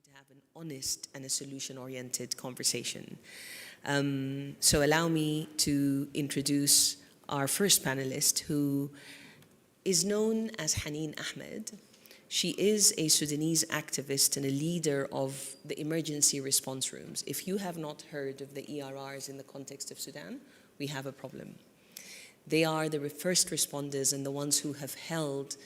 to have an honest and a solution-oriented conversation. So allow me to introduce our first panelist, who is known as Hanin Ahmed. She is a Sudanese activist and a leader of the emergency response rooms. If you have not heard of the ERRs in the context of Sudan, we have a problem. They are the first responders and the ones who have held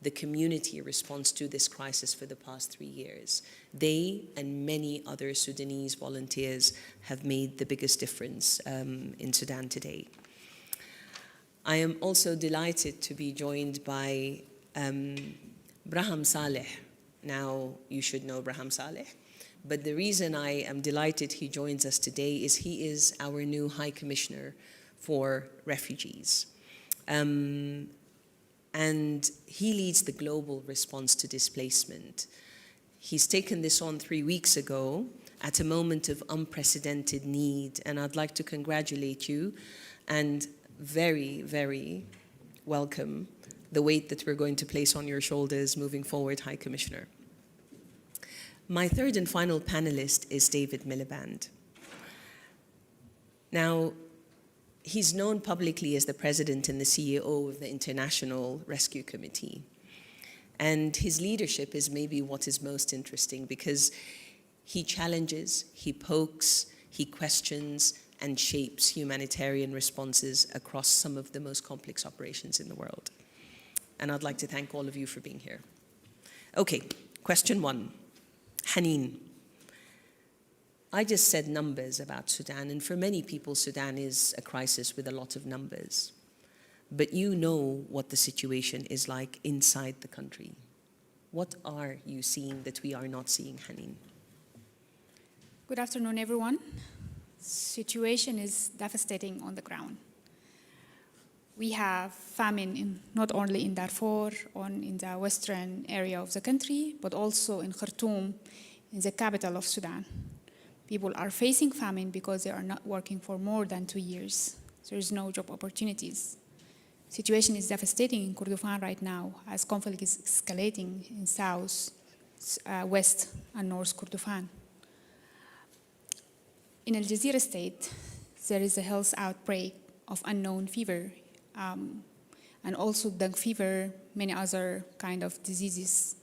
the community response to this crisis for the past 3 years. They and many other Sudanese volunteers have made the biggest difference in Sudan today. I am also delighted to be joined by Barham Salih. Now, you should know Barham Salih, but the reason I am delighted he joins us today is he is our new High Commissioner for Refugees. And he leads the global response to displacement. He's taken this on 3 weeks ago at a moment of unprecedented need, and I'd like to congratulate you and very, very welcome the weight that we're going to place on your shoulders moving forward, High Commissioner. My third and final panelist is David Miliband. Now, he's known publicly as the president and the CEO of the International Rescue Committee. And his leadership is maybe what is most interesting, because he challenges, he pokes, he questions, and shapes humanitarian responses across some of the most complex operations in the world. And I'd like to thank all of you for being here. Okay, question 1. Hanin. I just said numbers about Sudan, and for many people, Sudan is a crisis with a lot of numbers. But you know what the situation is like inside the country. What are you seeing that we are not seeing, Hanin? Good afternoon, everyone. Situation is devastating on the ground. We have famine not only in Darfur, in the western area of the country, but also in Khartoum, in the capital of Sudan. People are facing famine because they are not working for more than 2 years. There is no job opportunities. Situation is devastating in Kordofan right now, as conflict is escalating in south, west, and north Kordofan. In Al Jazeera state, there is a health outbreak of unknown fever, and also dengue fever, many other kind of diseases.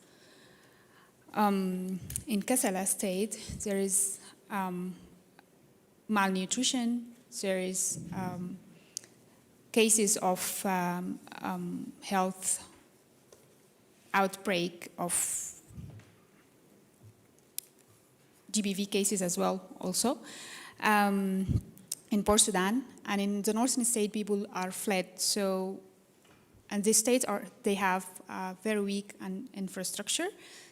In Kassala state, there is malnutrition, there is cases of health outbreak of GBV cases as well also in Port Sudan, and in the northern state people are fled. So, and these states they have very weak infrastructure,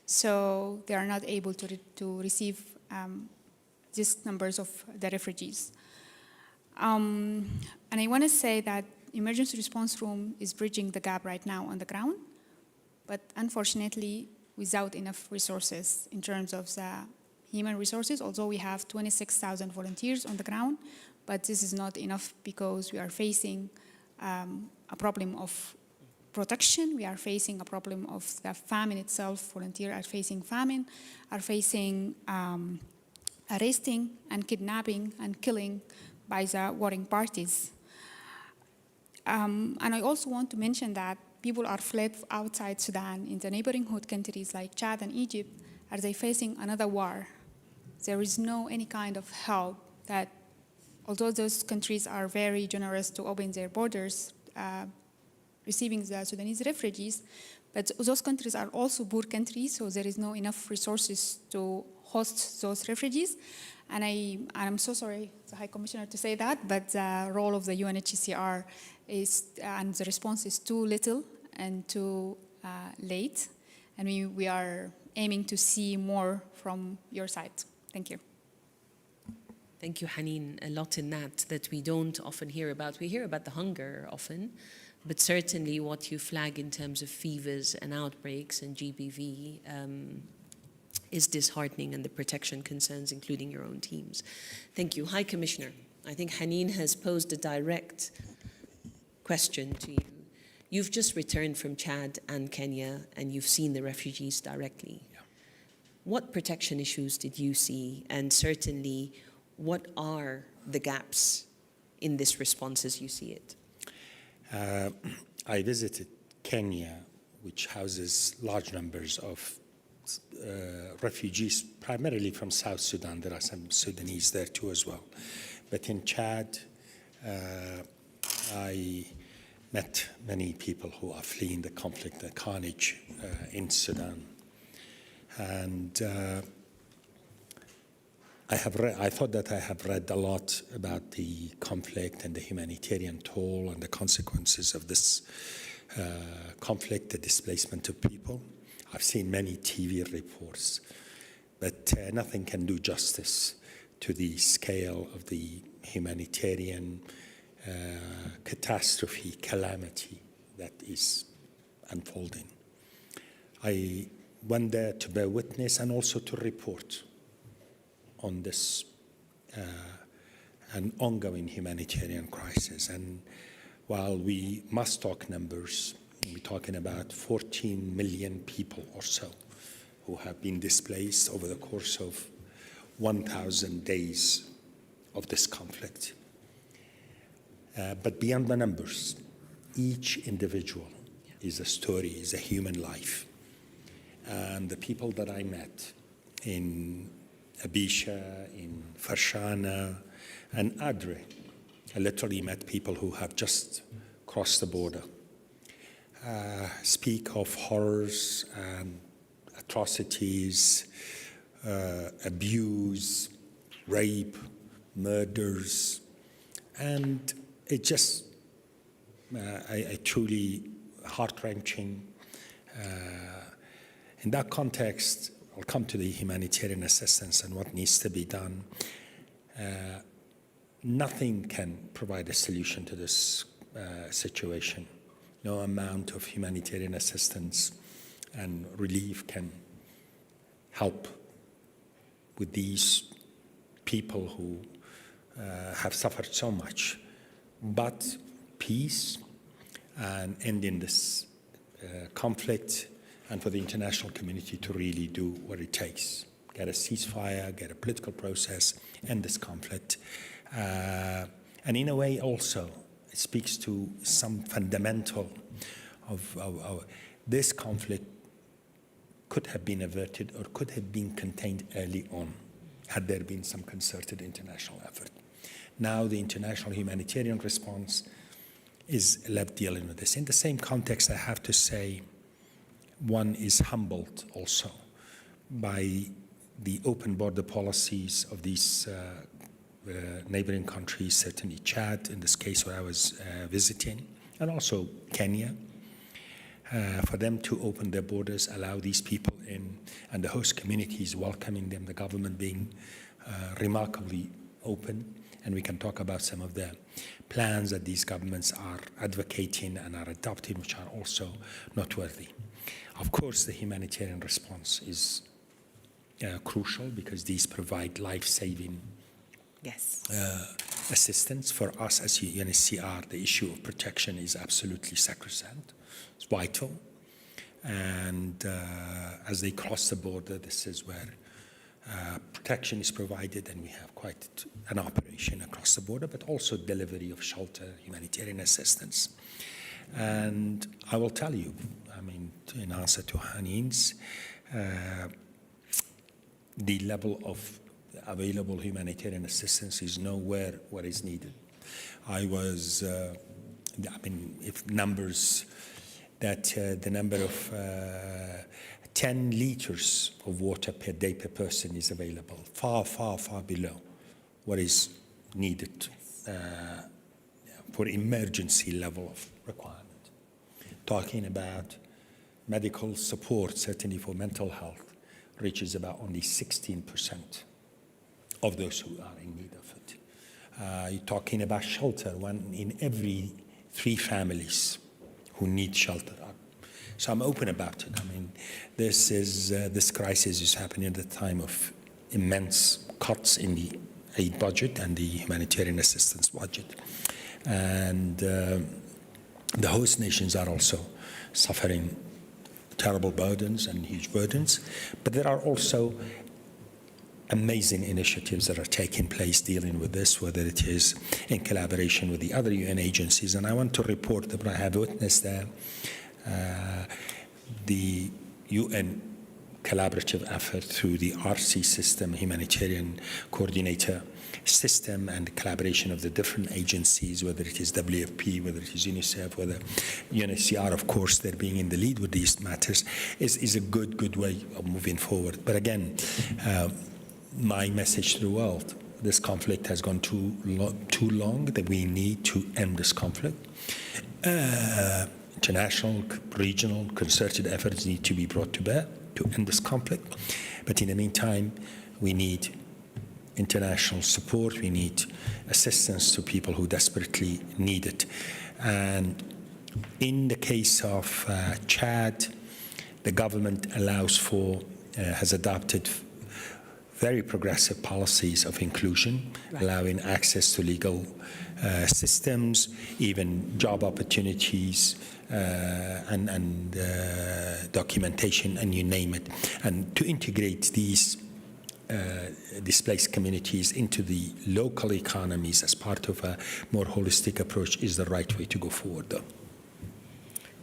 so they are not able to receive these numbers of the refugees. And I want to say that emergency response room is bridging the gap right now on the ground, but unfortunately without enough resources in terms of the human resources, although we have 26,000 volunteers on the ground, but this is not enough because we are facing a problem of protection, we are facing a problem of the famine itself. Volunteers are facing famine, are facing arresting and kidnapping and killing by the warring parties. And I also want to mention that people are fled outside Sudan in the neighboring countries like Chad and Egypt. Are they facing another war? There is no any kind of help that, although those countries are very generous to open their borders, receiving the Sudanese refugees, but those countries are also poor countries, so there is no enough resources to host those refugees. And I'm so sorry, the High Commissioner, to say that, but the role of the UNHCR is, and the response is too little and too late. And we are aiming to see more from your side. Thank you. Thank you, Hanin. A lot in that we don't often hear about. We hear about the hunger often, but certainly what you flag in terms of fevers and outbreaks and GBV is disheartening, and the protection concerns, including your own teams. Thank you. High Commissioner, I think Hanin has posed a direct question to you. You've just returned from Chad and Kenya, and you've seen the refugees directly. Yeah. what protection issues did you see? And certainly, what are the gaps in this response as you see it? I visited Kenya, which houses large numbers of refugees, primarily from South Sudan. There are some Sudanese there too as well. But in Chad, I met many people who are fleeing the conflict, the carnage in Sudan. And I thought that I have read a lot about the conflict and the humanitarian toll and the consequences of this conflict, the displacement of people. I've seen many TV reports, but nothing can do justice to the scale of the humanitarian catastrophe, calamity that is unfolding. I went there to bear witness and also to report on this an ongoing humanitarian crisis. And while we must talk numbers, we're talking about 14 million people or so who have been displaced over the course of 1,000 days of this conflict. But beyond the numbers, each individual is a story, is a human life. And the people that I met in Abisha, in Farshana, and Adre, I literally met people who have just crossed the border, speak of horrors and atrocities, abuse, rape, murders, and it just, I truly heart-wrenching. In that context, I'll come to the humanitarian assistance and what needs to be done. Nothing can provide a solution to this situation. No amount of humanitarian assistance and relief can help with these people who have suffered so much. But peace and ending this conflict, and for the international community to really do what it takes. Get a ceasefire, get a political process, end this conflict. And in a way also, it speaks to some fundamental of this conflict could have been averted or could have been contained early on had there been some concerted international effort. Now the international humanitarian response is left dealing with this. In the same context, I have to say, one is humbled also by the open border policies of these neighboring countries, certainly Chad, in this case where I was visiting, and also Kenya, for them to open their borders, allow these people in, and the host communities welcoming them, the government being remarkably open. And we can talk about some of the plans that these governments are advocating and are adopting, which are also noteworthy. Of course, the humanitarian response is crucial because these provide life-saving assistance. For us as UNHCR, the issue of protection is absolutely sacrosanct. It's vital. And as they cross the border, this is where protection is provided, and we have quite an operation across the border, but also delivery of shelter, humanitarian assistance. And I will tell you, I mean, in answer to Hanin's, the level of available humanitarian assistance is nowhere what is needed. I was, I mean, if numbers that the number of 10 liters of water per day per person is available, far, far, far below what is needed for emergency level of requirement. Talking about medical support, certainly for mental health, reaches about only 16% of those who are in need of it. You're talking about shelter, 1 in every 3 families who need shelter. So I'm open about it. I mean, this crisis is happening at a time of immense cuts in the aid budget and the humanitarian assistance budget. And the host nations are also suffering terrible burdens and huge burdens, but there are also amazing initiatives that are taking place dealing with this, whether it is in collaboration with the other UN agencies. And I want to report that I have witnessed the UN collaborative effort through the RC system, Humanitarian Coordinator System, and collaboration of the different agencies, whether it is WFP, whether it is UNICEF, whether UNHCR, of course, they're being in the lead with these matters, is a good way of moving forward. But again, my message to the world, this conflict has gone too long, that we need to end this conflict. International, regional, concerted efforts need to be brought to bear to end this conflict. But in the meantime, we need international support, we need assistance to people who desperately need it. And in the case of Chad, the government has adopted very progressive policies of inclusion, allowing access to legal systems, even job opportunities, and documentation, and you name it, and to integrate these displaced communities into the local economies as part of a more holistic approach is the right way to go forward, though.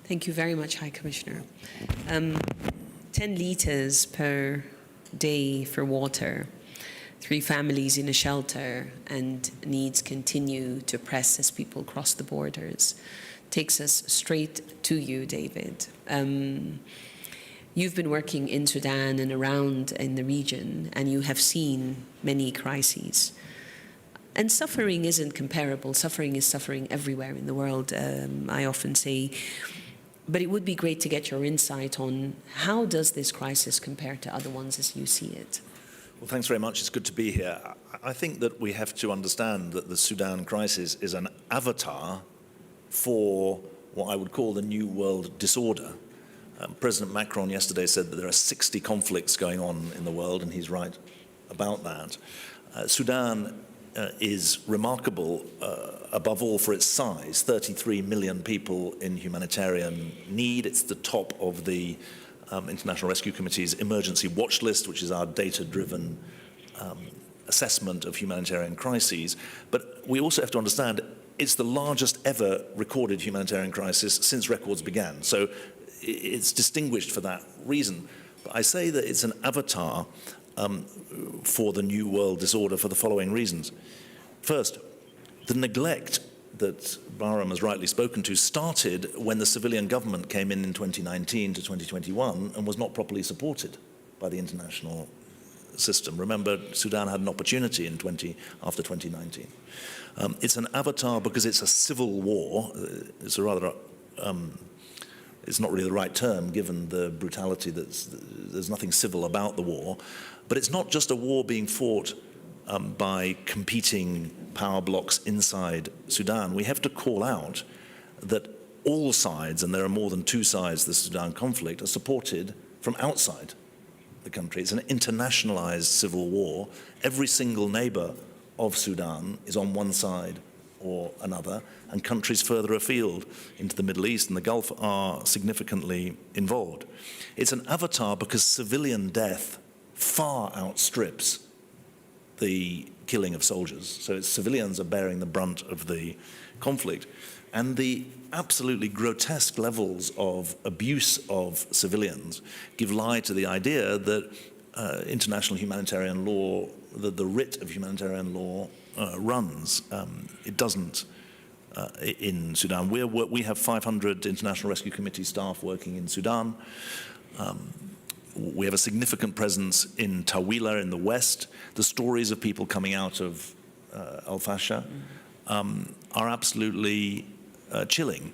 Thank you very much, High Commissioner. 10 liters per day for water, 3 families in a shelter, and needs continue to press as people cross the borders. Takes us straight to you, David. You've been working in Sudan and around in the region, and you have seen many crises. And suffering isn't comparable. Suffering is suffering everywhere in the world, I often say. But it would be great to get your insight on how does this crisis compare to other ones as you see it? Well, thanks very much. It's good to be here. I think that we have to understand that the Sudan crisis is an avatar for what I would call the New World disorder. President Macron yesterday said that there are 60 conflicts going on in the world, and he's right about that. Sudan is remarkable, above all, for its size. 33 million people in humanitarian need. It's the top of the International Rescue Committee's emergency watch list, which is our data-driven assessment of humanitarian crises. But we also have to understand it's the largest ever recorded humanitarian crisis since records began. So it's distinguished for that reason. But I say that it's an avatar for the New World disorder for the following reasons. First, the neglect that Barham has rightly spoken to started when the civilian government came in 2019 to 2021 and was not properly supported by the international system. Remember, Sudan had an opportunity after 2019. It's an avatar because it's a civil war. It's a rather it's not really the right term given the brutality there's nothing civil about the war. But it's not just a war being fought by competing power blocks inside Sudan. We have to call out that all sides, and there are more than 2 sides to the Sudan conflict, are supported from outside the country. It's an internationalized civil war. Every single neighbor of Sudan is on one side or another, and countries further afield into the Middle East and the Gulf are significantly involved. It's an avatar because civilian death far outstrips the killing of soldiers. So civilians are bearing the brunt of the conflict. And the absolutely grotesque levels of abuse of civilians give lie to the idea that international humanitarian law, that the writ of humanitarian law runs. It doesn't in Sudan. We have 500 International Rescue Committee staff working in Sudan. We have a significant presence in Tawila in the west. The stories of people coming out of Al-Fasher are absolutely chilling.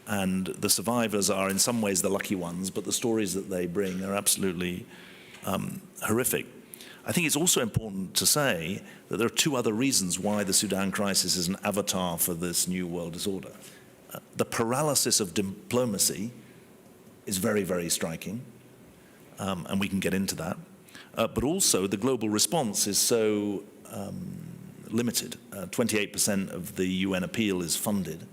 And the survivors are in some ways the lucky ones, but the stories that they bring are absolutely horrific. I think it's also important to say that there are 2 other reasons why the Sudan crisis is an avatar for this New World disorder. The paralysis of diplomacy is very, very striking, and we can get into that. But also the global response is so limited. 28% of the UN appeal is funded,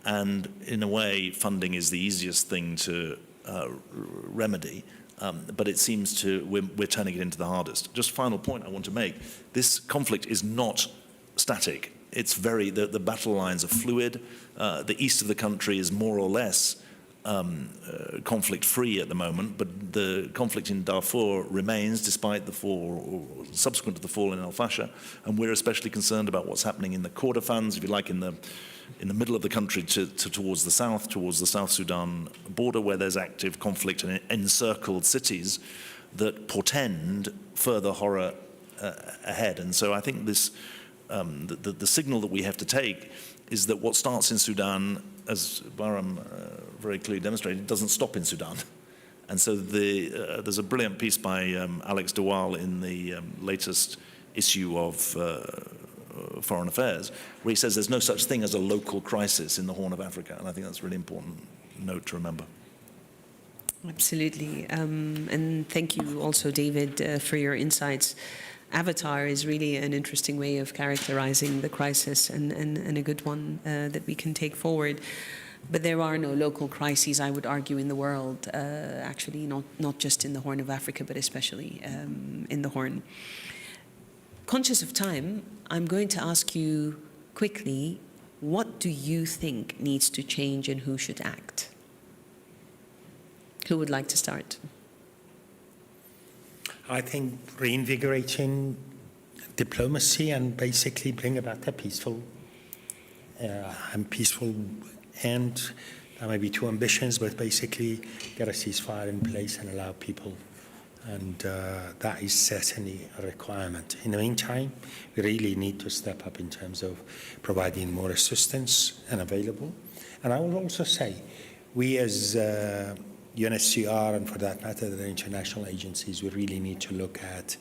and in a way funding is the easiest thing to remedy. But it seems we're turning it into the hardest. Just final point I want to make. This conflict is not static. It's the battle lines are fluid. The east of the country is more or less conflict-free at the moment, but the conflict in Darfur remains despite the fall, or subsequent to the fall in Al-Fasher, and we're especially concerned about what's happening in the Kordofans, if you like, in the middle of the country towards the South Sudan border, where there's active conflict and encircled cities that portend further horror ahead. And so I think this, the signal that we have to take is that what starts in Sudan, as Barham very clearly demonstrated, doesn't stop in Sudan. And so there's a brilliant piece by Alex de Waal in the latest issue of Foreign Affairs, where he says there's no such thing as a local crisis in the Horn of Africa. And I think that's a really important note to remember. Absolutely. And thank you also, David, for your insights. Avatar is really an interesting way of characterizing the crisis, and a good one that we can take forward. But there are no local crises, I would argue, in the world, actually, not just in the Horn of Africa, but especially in the Horn. Conscious of time, I'm going to ask you quickly, what do you think needs to change and who should act? Who would like to start? I think reinvigorating diplomacy and basically bring about a peaceful end. There may be two ambitions, but basically get a ceasefire in place and allow people. And that is certainly a requirement. In the meantime, we really need to step up in terms of providing more assistance and available. And I will also say, we as UNHCR, and for that matter, the international agencies, we really need to look at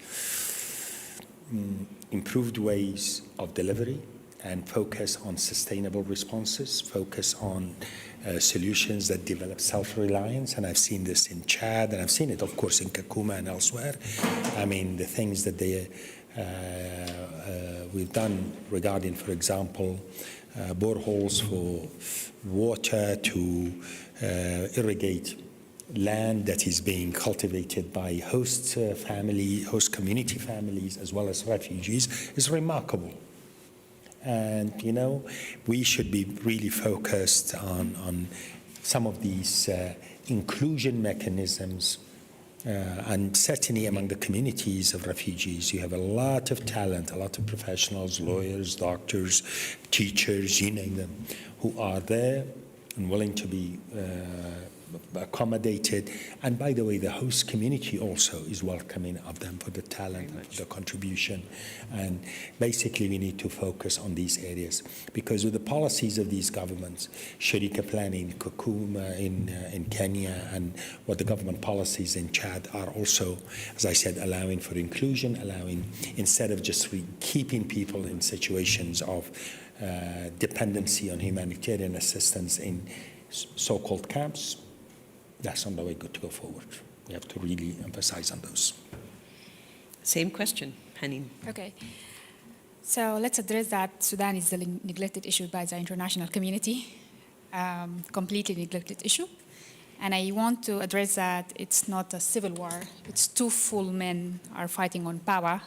improved ways of delivery and focus on sustainable responses, focus on solutions that develop self-reliance. And I've seen this in Chad, and I've seen it, of course, in Kakuma and elsewhere. I mean, the things that we've done regarding, for example, boreholes for water to irrigate land that is being cultivated by host community families, as well as refugees, is remarkable. And, you know, we should be really focused on some of these inclusion mechanisms. And certainly among the communities of refugees, you have a lot of talent, a lot of professionals, lawyers, doctors, teachers, you name them, who are there and willing to be accommodated. And by the way, the host community also is welcoming of them for the talent and for the contribution. And basically we need to focus on these areas, because with the policies of these governments, Sharika planning, Kakuma in Kenya, and what the government policies in Chad are also, as I said, allowing for inclusion, allowing, instead of just keeping people in situations of dependency on humanitarian assistance in so-called camps, that's not the way good to go forward. We have to really emphasize on those. Same question, Hanin. Okay. So let's address that Sudan is a neglected issue by the international community, completely neglected issue. And I want to address that it's not a civil war. It's two full men are fighting on power,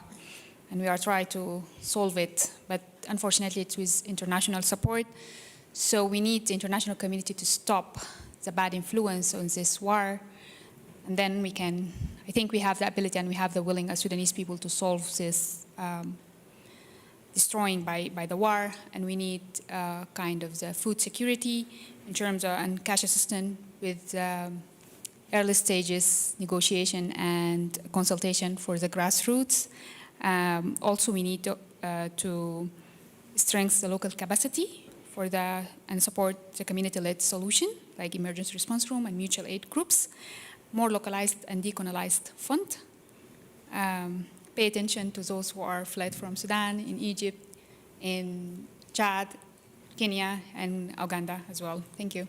and we are trying to solve it. But unfortunately, it's with international support. So we need the international community to stop the bad influence on this war. And then we can, I think we have the ability and we have the willing as Sudanese people to solve this destroying by the war. And we need kind of the food security in terms of, and cash assistance with early stages negotiation and consultation for the grassroots. Also, we need to strengthen the local capacity for and support the community-led solution, like emergency response room and mutual aid groups, more localized and decolonized fund. Pay attention to those who are fled from Sudan, in Egypt, in Chad, Kenya, and Uganda as well. Thank you.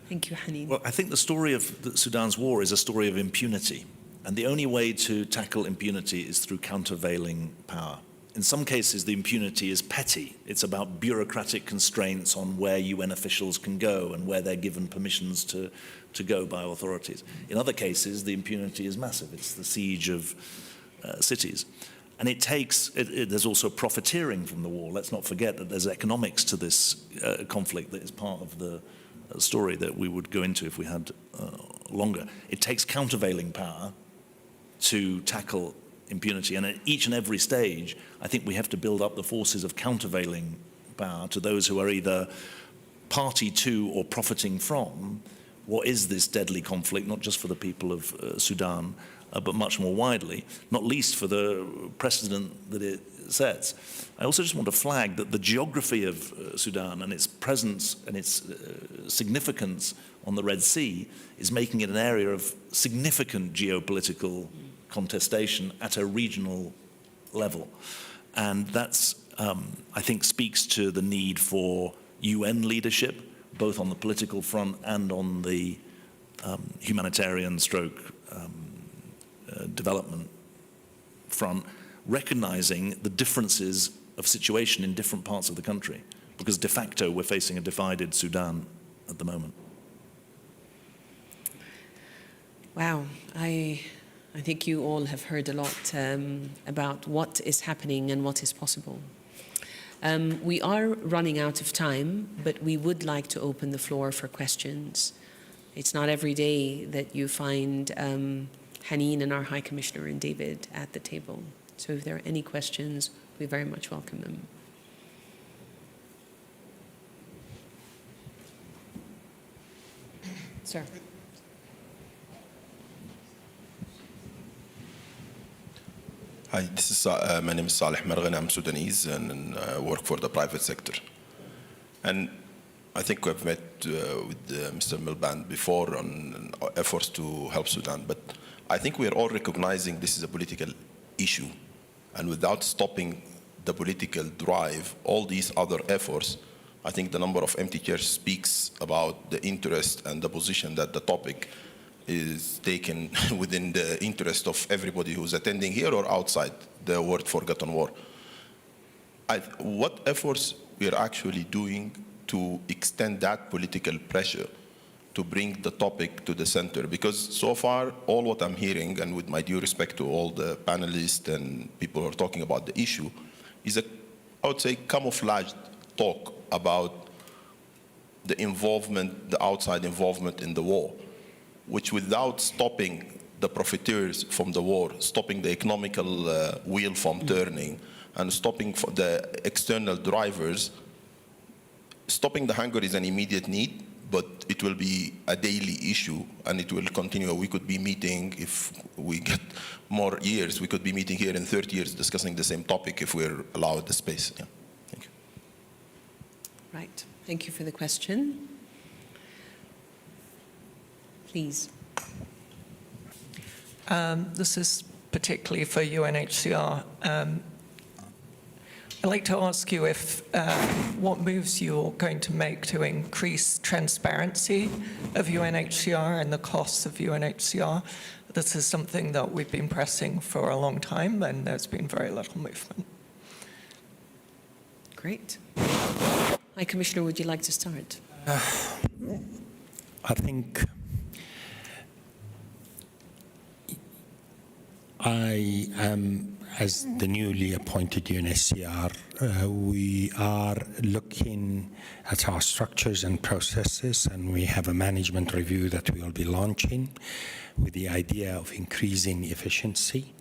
Thank you, Hanin. Well, I think the story of Sudan's war is a story of impunity. And the only way to tackle impunity is through countervailing power. in some cases, the impunity is petty. It's about bureaucratic constraints on where UN officials can go and where they're given permissions to go by authorities. In other cases, the impunity is massive. It's the siege of cities. And it takes, there's also profiteering from the war. Let's not forget that there's economics to this conflict that is part of the story that we would go into if we had longer. It takes countervailing power to tackle impunity. And at each and every stage, I think we have to build up the forces of countervailing power to those who are either party to or profiting from what is this deadly conflict, not just for the people of Sudan, but much more widely, not least for the precedent that it sets. I also just want to flag that the geography of Sudan and its presence and its significance on the Red Sea is making it an area of significant geopolitical contestation at a regional level. And that's, I think, speaks to the need for UN leadership, both on the political front and on the humanitarian stroke development front, recognizing the differences of situation in different parts of the country, because de facto we're facing a divided Sudan at the moment. Wow, I think you all have heard a lot about what is happening and what is possible. We are running out of time, but we would like to open the floor for questions. It's not every day that you find Hanin and our High Commissioner and David at the table. So if there are any questions, we very much welcome them. Sir. Hi, this is my name is Salih. I'm Sudanese and work for the private sector. And I think we've met with Mr. Miliband before on efforts to help Sudan, but I think we're all recognizing this is a political issue. And without stopping the political drive, all these other efforts, I think the number of empty chairs speaks about the interest and the position that the topic is taken within the interest of everybody who's attending here or outside the word forgotten war. What efforts we are actually doing to extend that political pressure to bring the topic to the center? Because so far, all what I'm hearing, and with my due respect to all the panelists and people who are talking about the issue, is a, I would say, camouflaged talk about the involvement, the outside involvement in the war, which without stopping the profiteers from the war, stopping the economical wheel from turning, and stopping the external drivers, stopping the hunger is an immediate need, but it will be a daily issue and it will continue. We could be meeting, if we get more years, we could be meeting here in 30 years discussing the same topic if we're allowed the space. Yeah. Thank you. Right, thank you for the question. Please. This is particularly for UNHCR. I'd like to ask you if what moves you're going to make to increase transparency of UNHCR and the costs of UNHCR. This is something that we've been pressing for a long time, and there's been very little movement. Great. High Commissioner, would you like to start? I think I am, as the newly appointed UNHCR, we are looking at our structures and processes, and we have a management review that we will be launching with the idea of increasing efficiency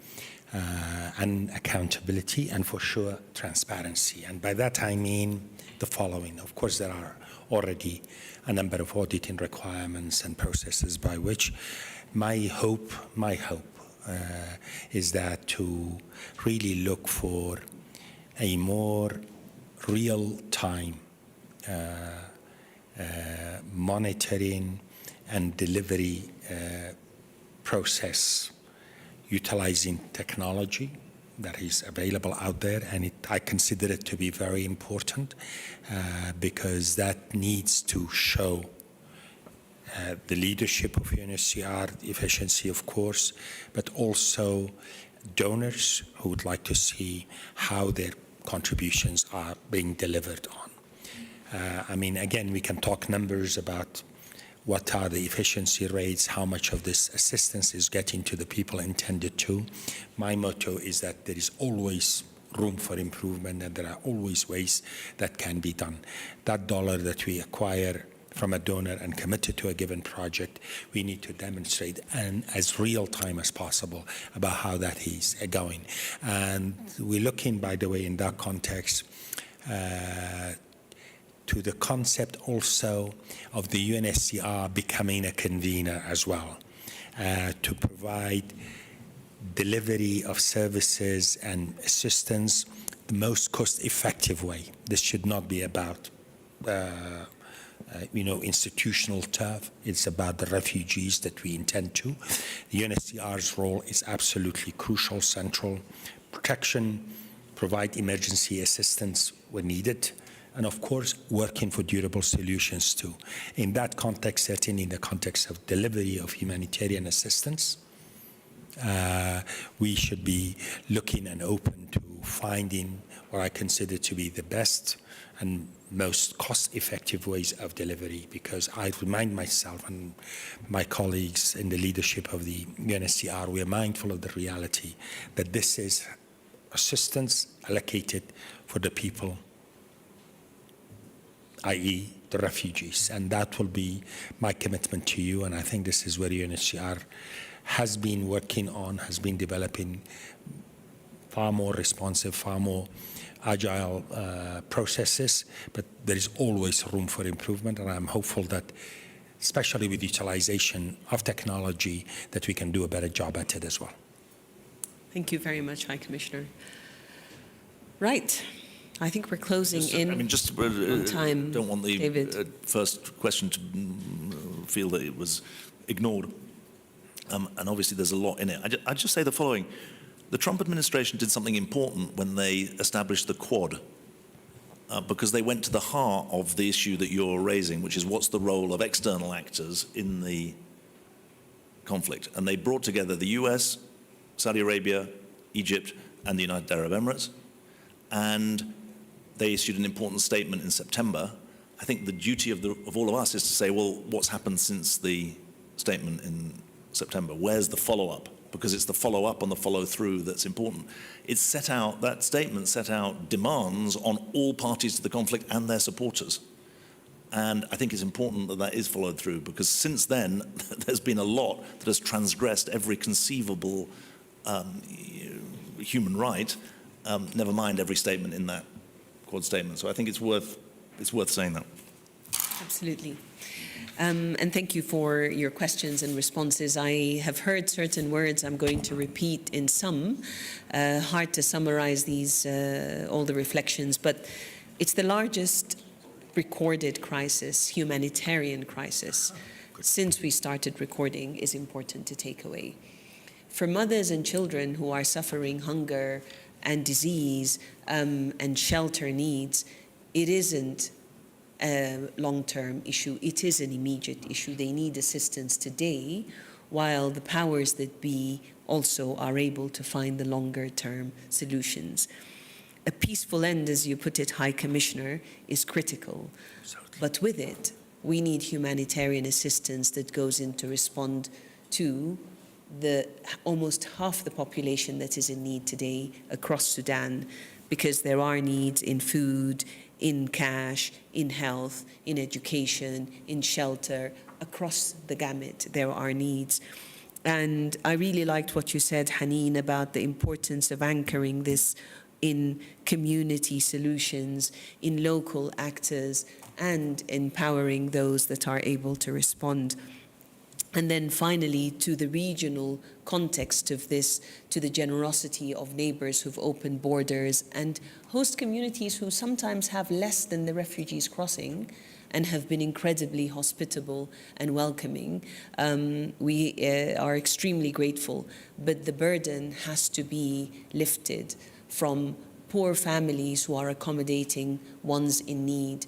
and accountability, and for sure transparency. And by that I mean the following. Of course, there are already a number of auditing requirements and processes by which my hope is that to really look for a more real-time monitoring and delivery process utilizing technology that is available out there, and I consider it to be very important because that needs to show the leadership of UNHCR, efficiency, of course, but also donors who would like to see how their contributions are being delivered on. I mean, again, we can talk numbers about what are the efficiency rates, how much of this assistance is getting to the people intended to. My motto is that there is always room for improvement and there are always ways that can be done. That dollar that we acquire from a donor and commit it to a given project, we need to demonstrate and as real time as possible about how that is going. And we're looking, by the way, in that context, to the concept also of the UNHCR becoming a convener as well, to provide delivery of services and assistance the most cost-effective way. This should not be about institutional turf. It's about the refugees that we intend to. The UNHCR's role is absolutely crucial, central. Protection, provide emergency assistance when needed, and of course, working for durable solutions too. In that context, certainly in the context of delivery of humanitarian assistance, we should be looking and open to finding what I consider to be the best and most cost-effective ways of delivery, because I remind myself and my colleagues in the leadership of the UNHCR, we are mindful of the reality that this is assistance allocated for the people, i.e. the refugees, and that will be my commitment to you, and I think this is where UNHCR has been working on, has been developing far more responsive, far more agile processes, but there is always room for improvement, and I'm hopeful that, especially with utilization of technology, that we can do a better job at it as well. Thank you very much, High Commissioner. Right. I think we're closing in on time. Don't want the David. First question to feel that it was ignored. And obviously there's a lot in it. I'd just say the following. The Trump administration did something important when they established the Quad, because they went to the heart of the issue that you're raising, which is what's the role of external actors in the conflict. And they brought together the US, Saudi Arabia, Egypt, and the United Arab Emirates. And they issued an important statement in September. I think the duty of all of us is to say, well, what's happened since the statement in September? Where's the follow-up? Because it's the follow-up and the follow-through that's important. It's set out, that statement set out demands on all parties to the conflict and their supporters. And I think it's important that that is followed through, because since then, there's been a lot that has transgressed every conceivable human right, never mind every statement in that Quad statement. So I think it's worth saying that. Absolutely. And thank you for your questions and responses. I have heard certain words I'm going to repeat in some. Hard to summarize these, all the reflections, but it's the largest recorded crisis, humanitarian crisis, since we started recording, is important to take away. For mothers and children who are suffering hunger and disease and shelter needs, it isn't a long-term issue, it is an immediate issue. They need assistance today, while the powers that be also are able to find the longer-term solutions. A peaceful end, as you put it, High Commissioner, is critical. Absolutely. But with it, we need humanitarian assistance that goes in to respond to the almost half the population that is in need today across Sudan, because there are needs in food, in cash, in health, in education, in shelter. Across the gamut, there are needs. And I really liked what you said, Hanin, about the importance of anchoring this in community solutions, in local actors, and empowering those that are able to respond. And then finally, to the regional context of this, to the generosity of neighbors who've opened borders and host communities who sometimes have less than the refugees crossing and have been incredibly hospitable and welcoming. We are extremely grateful, but the burden has to be lifted from poor families who are accommodating ones in need,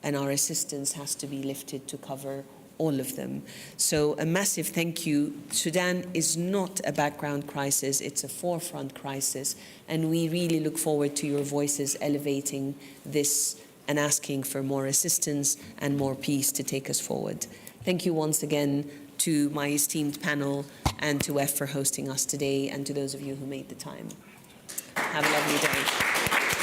and our assistance has to be lifted to cover all of them. So a massive thank you. Sudan is not a background crisis, it's a forefront crisis, and we really look forward to your voices elevating this and asking for more assistance and more peace to take us forward. Thank you once again to my esteemed panel and to EF for hosting us today, and to those of you who made the time. Have a lovely day.